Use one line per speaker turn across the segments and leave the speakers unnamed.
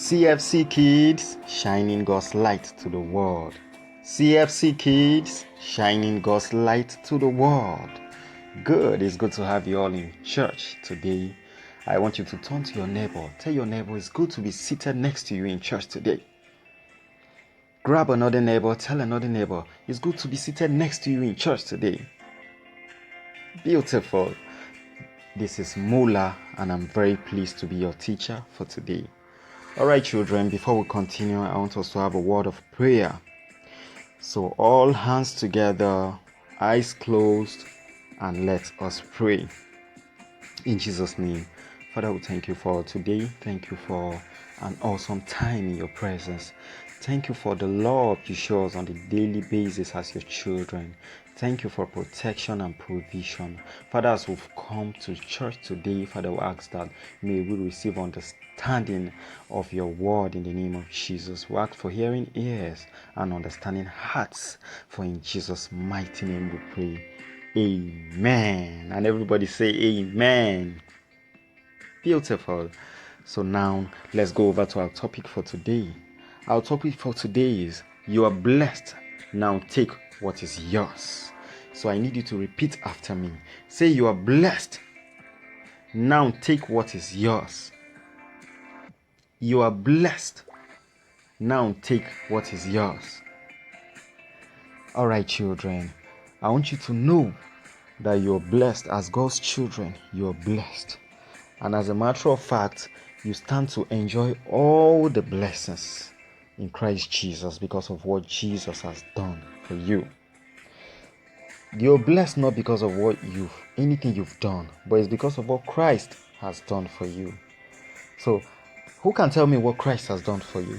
CFC Kids, shining God's light to the world. CFC Kids, shining God's light to the world. Good, it's good to have you all in church today. I want you to turn to your neighbor. Tell your neighbor it's good to be seated next to you in church today. Grab another neighbor, tell another neighbor it's good to be seated next to you in church today. Beautiful. This is Mula, and I'm very pleased to be your teacher for today. Alright, children, before we continue, I want us to have a word of prayer. So, all hands together, eyes closed, and let us pray. In Jesus' name, Father, we thank you for today. Thank you for an awesome time in your presence. Thank you for the love you show us on a daily basis as your children. Thank you for protection and provision. Father, as we've come to church today, Father, we ask that may we receive understanding of your word in the name of Jesus. We ask for hearing ears and understanding hearts. For in Jesus' mighty name we pray. Amen. And everybody say amen. Beautiful. So now let's go over to our topic for today. Our topic for today is you are blessed. Now take what is yours. So I need you to repeat after me. Say you are blessed. Now take what is yours. You are blessed. Now take what is yours. All right, children. I want you to know that you're blessed. As God's children, you're blessed. And as a matter of fact, you stand to enjoy all the blessings in Christ Jesus because of what Jesus has done for you. You're blessed not because of anything you've done, but it's because of what Christ has done for you. So, who can tell me what Christ has done for you?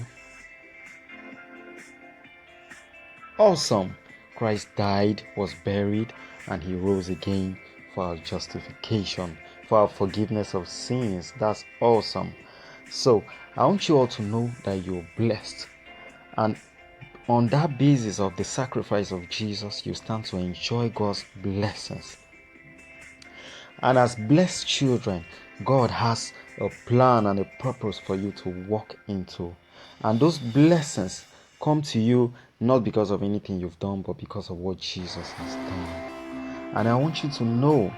Awesome. Christ died, was buried, and he rose again for our justification, for our forgiveness of sins. That's awesome. So, I want you all to know that you're blessed. And on that basis of the sacrifice of Jesus, you stand to enjoy God's blessings. And as blessed children, God has a plan and a purpose for you to walk into. And those blessings come to you not because of anything you've done, but because of what Jesus has done. And I want you to know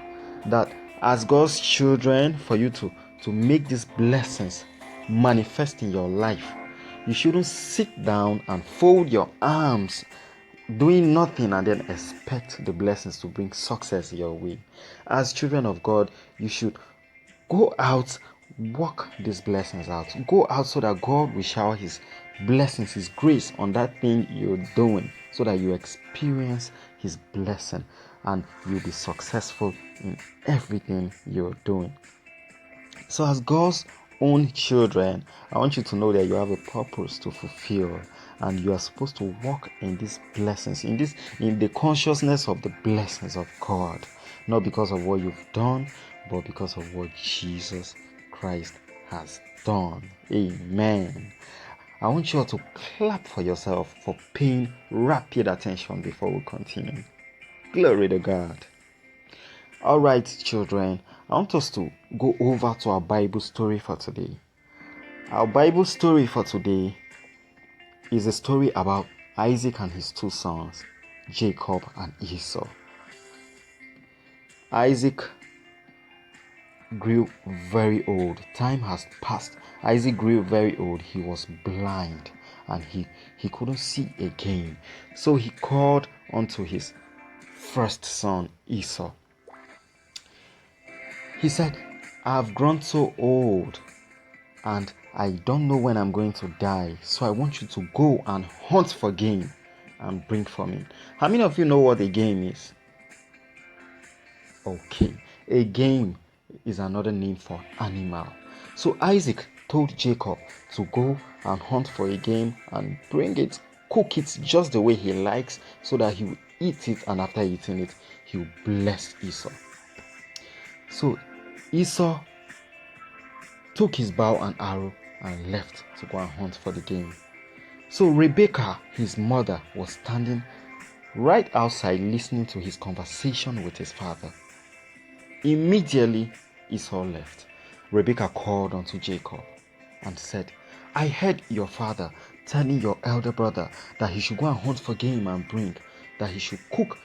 that as God's children, for you to make these blessings manifest in your life, you shouldn't sit down and fold your arms doing nothing and then expect the blessings to bring success your way. As children of God, you should go out, work these blessings out. Go out so that God will shower his blessings, his grace on that thing you're doing, so that you experience his blessing and you'll be successful in everything you're doing. So as God's own children, I want you to know that you have a purpose to fulfill, and you are supposed to walk in these blessings, in the consciousness of the blessings of God, not because of what you've done, but because of what Jesus Christ has done. Amen. I want you all to clap for yourself for paying rapid attention before we continue. Glory to God. All right, children, I want us to go over to our Bible story for today. Our Bible story for today is a story about Isaac and his two sons, Jacob and Esau. Isaac grew very old. Time has passed. Isaac grew very old. He was blind and he couldn't see again. So he called unto his first son, Esau. He said, I have grown so old and I don't know when I'm going to die. So I want you to go and hunt for game and bring for me. How many of you know what a game is? Okay, a game is another name for animal. So Isaac told Jacob to go and hunt for a game and bring it, cook it just the way he likes, so that he will eat it, and after eating it, he will bless Esau. So Esau took his bow and arrow and left to go and hunt for the game. So Rebekah, his mother, was standing right outside listening to his conversation with his father. Immediately Esau left. Rebekah called unto Jacob and said, I heard your father telling your elder brother that he should go and hunt for game and bring, that he should cook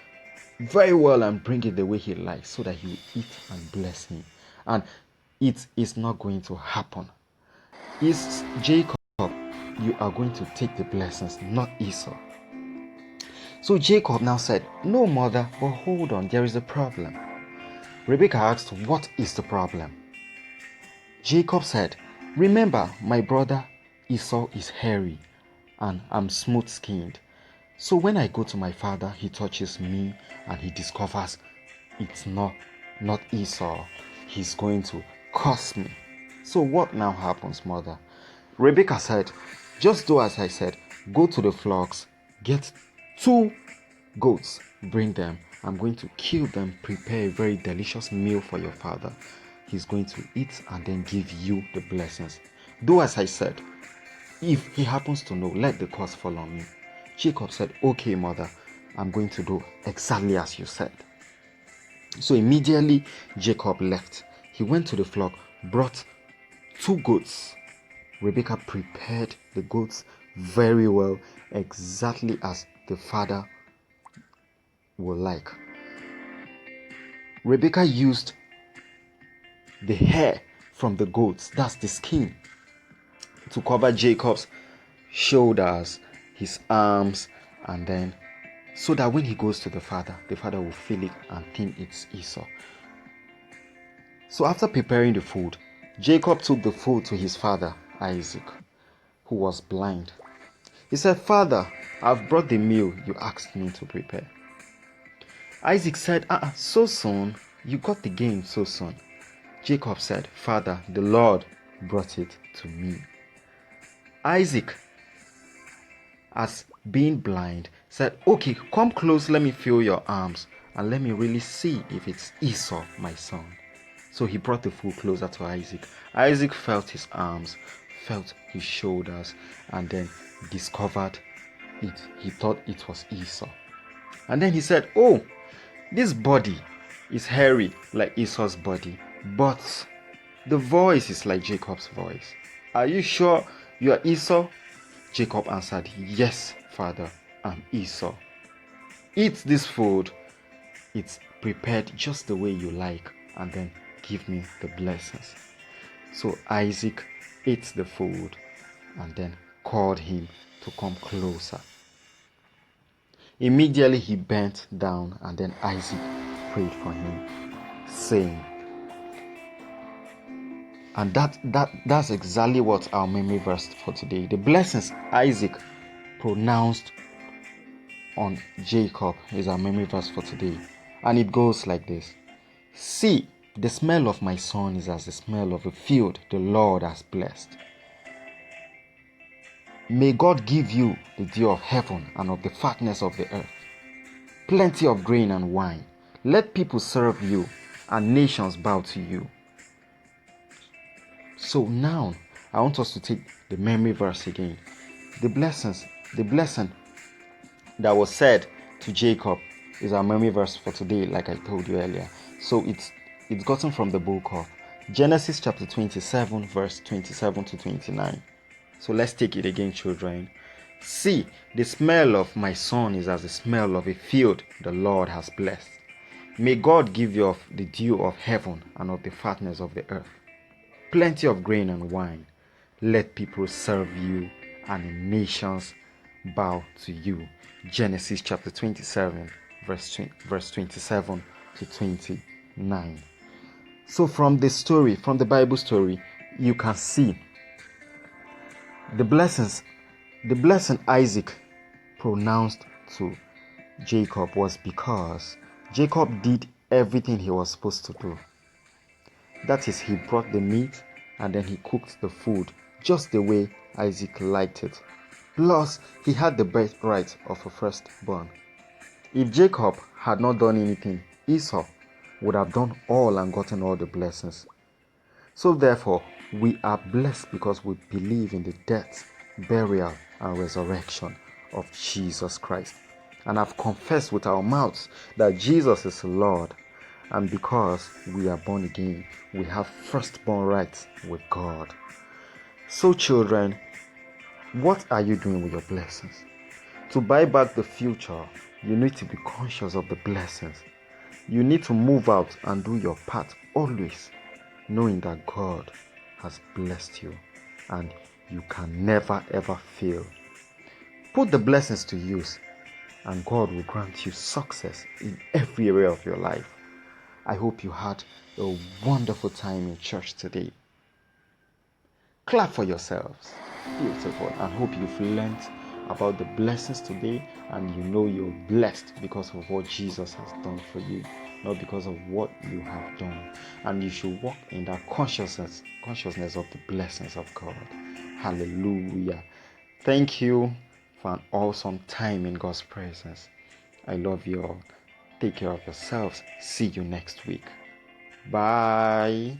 very well and bring it the way he likes so that he will eat and bless him. And it is not going to happen. It's Jacob, you are going to take the blessings, not Esau. So Jacob now said, no, mother, but hold on, there is a problem. Rebekah asked, what is the problem? Jacob said, remember, my brother Esau is hairy and I'm smooth-skinned. So when I go to my father, he touches me and he discovers it's not Esau. He's going to curse me. So what now happens, mother? Rebekah said, just do as I said. Go to the flocks, get 2 goats, bring them. I'm going to kill them, prepare a very delicious meal for your father. He's going to eat and then give you the blessings. Do as I said. If he happens to know, let the curse fall on me. Jacob said, okay, mother, I'm going to do exactly as you said. So immediately Jacob left. He went to the flock, brought 2 goats. Rebekah prepared the goats very well, exactly as the father would like. Rebekah used the hair from the goats, that's the skin, to cover Jacob's shoulders, his arms, and then so that when he goes to the father will feel it and think it's Esau. So after preparing the food, Jacob took the food to his father Isaac, who was blind. He said, Father, I've brought the meal you asked me to prepare. Isaac said, so soon? You got the game so soon? Jacob said, Father, the Lord brought it to me. Isaac, as being blind, said, okay, come close, let me feel your arms and let me really see if it's Esau, my son. So he brought the food closer to Isaac. Isaac felt his arms, felt his shoulders, and then discovered it. He thought it was Esau. And then he said, oh, this body is hairy like Esau's body, but the voice is like Jacob's voice. Are you sure you are Esau? Jacob answered, yes, father, I'm Esau. Eat this food. It's prepared just the way you like, and then give me the blessings. So Isaac ate the food and then called him to come closer. Immediately he bent down and then Isaac prayed for him, saying, and that's exactly what our memory verse for today. The blessings Isaac pronounced on Jacob is our memory verse for today. And it goes like this. See, the smell of my son is as the smell of a field the Lord has blessed. May God give you the dew of heaven and of the fatness of the earth, plenty of grain and wine. Let people serve you and nations bow to you. So now, I want us to take the memory verse again. The blessing that was said to Jacob is our memory verse for today, like I told you earlier. So it's gotten from the book of Genesis chapter 27, verse 27 to 29. So let's take it again, children. See, the smell of my son is as the smell of a field the Lord has blessed. May God give you of the dew of heaven and of the fatness of the earth, plenty of grain and wine. Let people serve you and the nations bow to you. Genesis chapter 27, verse 27 to 29. So from the Bible story, you can see the blessing Isaac pronounced to Jacob was because Jacob did everything he was supposed to do. That is, he brought the meat and then he cooked the food just the way Isaac liked it. Plus, he had the birthright of a firstborn. If Jacob had not done anything, Esau would have done all and gotten all the blessings. So therefore, we are blessed because we believe in the death, burial, and resurrection of Jesus Christ, and have confessed with our mouths that Jesus is Lord. And because we are born again, we have firstborn rights with God. So children, What are you doing with your blessings? To buy back the future, you need to be conscious of the blessings. You need to move out and do your part always, knowing that God has blessed you and you can never ever fail. Put the blessings to use and God will grant you success in every area of your life. I hope you had a wonderful time in church today. Clap for yourselves. Beautiful. I hope you've learned about the blessings today and you know you're blessed because of what Jesus has done for you, not because of what you have done. And you should walk in that consciousness of the blessings of God. Hallelujah. Thank you for an awesome time in God's presence. I love you all. Take care of yourselves. See you next week. Bye.